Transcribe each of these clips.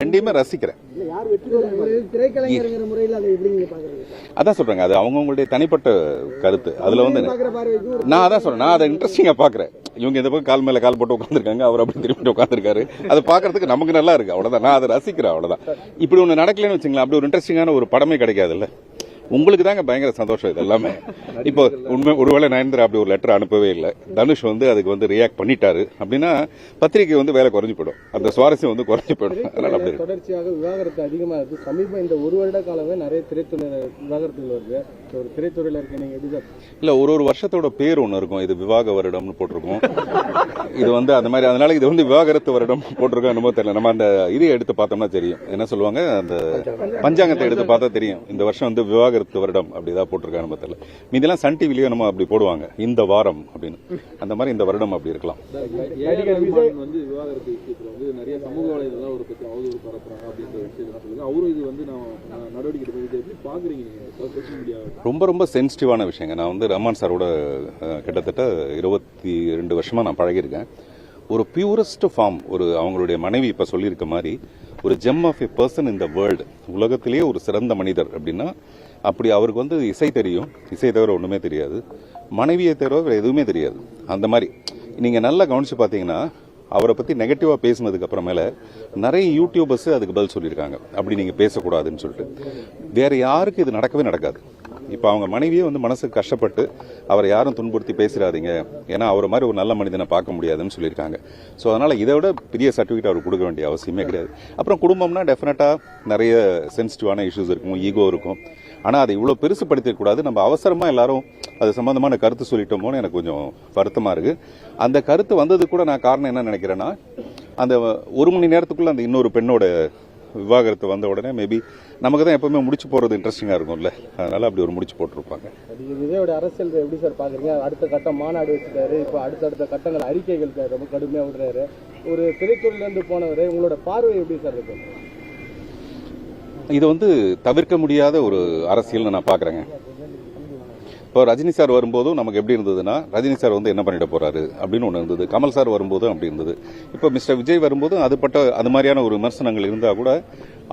ரெண்டையுமே ரசிக்கிறேன். அதான் சொல்றேங்க, அது அவங்களுடைய தனிப்பட்ட கருத்து. அதுல வந்து நான் அதான் சொல்றேன், நான் அதை இன்ட்ரெஸ்டிங்கா பாக்குறேன். இவங்க இந்த பக்கம் கால் மேல கால் போட்டு உட்காந்துருக்காங்க, அவர் அப்படி திரும்பிட்டு உட்காந்துருக்காரு. அதை பாக்குறதுக்கு நமக்கு நல்லா இருக்கு, அவ்வளவுதான். நான் அதை ரசிக்கிறேன், அவ்வளவுதான். இப்படி ஒண்ணு நடக்கலன்னு வச்சுங்களேன், அப்படி ஒரு இன்ட்ரெஸ்டிங்கான ஒரு படமே கிடைக்காதுல்ல. உங்களுக்கு தாங்க பயங்கர சந்தோஷம் இது எல்லாமே. இப்போ உண்மை ஒருவேளை நயன்தாரா அப்படி ஒரு லெட்டர் அனுப்பவே இல்லை, தனுஷ் வந்து அதுக்கு வந்து ரியாக்ட் பண்ணிட்டாரு அப்படின்னா பத்திரிகை வந்து வேலை குறைஞ்சு போயிடும், அந்த சுவாரஸ்யம் வந்து குறைஞ்சு போயிடும். அதனால அப்படி தொடர்ச்சியாக விவாகரத்து அதிகமாக இருக்கு. சமீபம் இந்த ஒரு வருட காலமே நிறைய திரைத்துறை விவாகரத்துகள் வருது. ஒரு திரைத்துறையில இருக்க நீங்க எப்படி சார்? இல்ல, ஒரு வருஷத்தோட பேர் ஒன்று இருக்கும், இது விவாக வருடம்னு போட்டிருக்கோம். இது வந்து அந்த மாதிரி, அதனால இது வந்து விவாகரத்து வருடம் போட்டிருக்கோம். என்னமோ தெரியல. நம்ம அந்த இதை எடுத்து பார்த்தோம்னா தெரியும், என்ன சொல்லுவாங்க, அந்த பஞ்சாங்கத்தை எடுத்து பார்த்தா தெரியும் இந்த வருஷம் வந்து விவாகரத்து வருடம் அப்படிதான் போட்டிருக்காங்க. நம்ம தெரியல, மீதெல்லாம் சன் டிவிலயும் நம்ம அப்படி போடுவாங்க, இந்த வாரம் அப்படின்னு. அந்த மாதிரி இந்த வருடம் அப்படி இருக்கலாம். வந்து விவாகரத்து விஷயத்துல வந்து நிறைய சமூக வலைதளம் ஒரு பத்தி அவதூறு பரப்புறாங்க அப்படின்ற விஷயத்தை சொல்லுங்க. அவரும் இது வந்து நான் நடவடிக்கை எடுப்பது எப்படி பாக்குறீங்க சோசியல் மீடியா? ரொம்ப சென்சிட்டிவான விஷயங்க. நான் வந்து ரஹ்மான் சாரோட கிட்டத்தட்ட 22 வருஷமா நான் பழகியிருக்கேன். ஒரு பியூரஸ்ட் ஃபார்ம், ஒரு அவங்களுடைய மனைவி இப்ப சொல்லியிருக்க மாதிரி ஒரு gem of a person in the world, உலகத்திலேயே ஒரு சிறந்த மனிதர் அப்படின்னா அப்படி அவருக்கு வந்து இசை தெரியும், இசை தவிர ஒண்ணுமே தெரியாது, மனைவியை தவிர வேற எதுவுமே தெரியாது. அந்த மாதிரி நீங்க நல்லா கவனிச்சு பாத்தீங்கன்னா அவரை பத்தி நெகட்டிவா பேசினதுக்கு அப்புறமேல நிறைய யூடியூபர்ஸ் அதுக்கு பதில் சொல்லியிருக்காங்க, அப்படி நீங்க பேசக்கூடாதுன்னு சொல்லிட்டு. வேற யாருக்கு இது நடக்கவே நடக்காது. இப்ப அவங்க மனைவியே வந்து மனசுக்கு கஷ்டப்பட்டு அவரை யாரும் துன்புறுத்தி பேசிடாதீங்க, ஏன்னா அவரை மாதிரி ஒரு நல்ல மனிதனை பார்க்க முடியாதுன்னு சொல்லியிருக்காங்க. ஸோ அதனால இதை விட பெரிய சர்டிஃபிகேட் அவர் கொடுக்க வேண்டிய அவசியமே கிடையாது. அப்புறம் குடும்பம்னா டெஃபினட்டா நிறைய சென்சிட்டிவான இஷ்யூஸ் இருக்கும், ஈகோ இருக்கும். ஆனா அதை இவ்வளவு பெருசுப்படுத்திடக்கூடாது. நம்ம அவசரமா எல்லாரும் அது சம்பந்தமான கருத்து சொல்லிட்டோமோன்னு எனக்கு கொஞ்சம் வருத்தமா இருக்கு. அந்த கருத்து வந்தது கூட நான் காரணம் என்ன நினைக்கிறேன்னா, அந்த 1 மணி நேரத்துக்குள்ள அந்த இன்னொரு பெண்ணோட விவாகரத்து வந்த உடனே மேபி நமக்கு தான் எப்பவுமே முடிச்சு போறது இன்ட்ரெஸ்டிங்கா இருக்கும்ல, அதனால அப்படி ஒரு முடிச்சு போட்டிருப்பாங்க. விஜயோட அரசியல் எப்படி சார் பாக்குறீங்க? அடுத்த கட்டம் மாநாடு வச்சுட்டாரு, இப்போ அடுத்தடுத்த கட்டங்கள் அறிக்கைகள் ரொம்ப கடுமையா விடுறாரு. ஒரு திரைத்துறையில இருந்து போனவர், உங்களோட பார்வை எப்படி சார் இருக்கு? இது வந்து தவிர்க்க முடியாத ஒரு அரசியல் நான் பாக்குறேங்க. இப்போ ரஜினி சார் வரும்போதும் நமக்கு எப்படி இருந்ததுன்னா, ரஜினி சார் வந்து என்ன பண்ணிட போறாரு அப்படின்னு ஒன்று இருந்தது. கமல் சார் வரும்போதும் அப்படி இருந்தது. இப்போ மிஸ்டர் விஜய் வரும்போதும் அது மாதிரியான ஒரு விமர்சனங்கள் இருந்தா கூட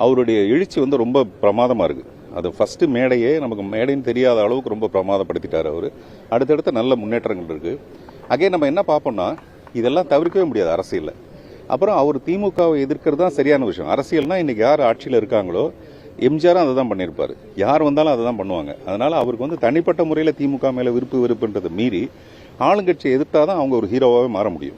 அவருடைய எழுச்சி வந்து ரொம்ப பிரமாதமா இருக்கு. அது ஃபர்ஸ்ட் மேடையே நமக்கு மேடைன்னு தெரியாத அளவுக்கு ரொம்ப பிரமாதப்படுத்திட்டாரு அவரு. அடுத்தடுத்த நல்ல முன்னேற்றங்கள் இருக்கு. அகே நம்ம என்ன பார்ப்போம்னா, இதெல்லாம் தவிர்க்கவே முடியாது அரசியல்ல. அப்புறம் அவர் திமுகவை எதிர்க்கிறது தான் சரியான விஷயம். அரசியல்னா இன்னைக்கு யார் ஆட்சியில் இருக்காங்களோ, எம்ஜிஆரும் அதை தான் பண்ணியிருப்பாரு, யார் வந்தாலும் அதை தான் பண்ணுவாங்க. அதனால அவருக்கு வந்து தனிப்பட்ட முறையில் திமுக மேல விருப்புன்றதை மீறி ஆளுங்கட்சியை எதிர்த்தாதான் அவங்க ஒரு ஹீரோவாகவே மாற முடியும்.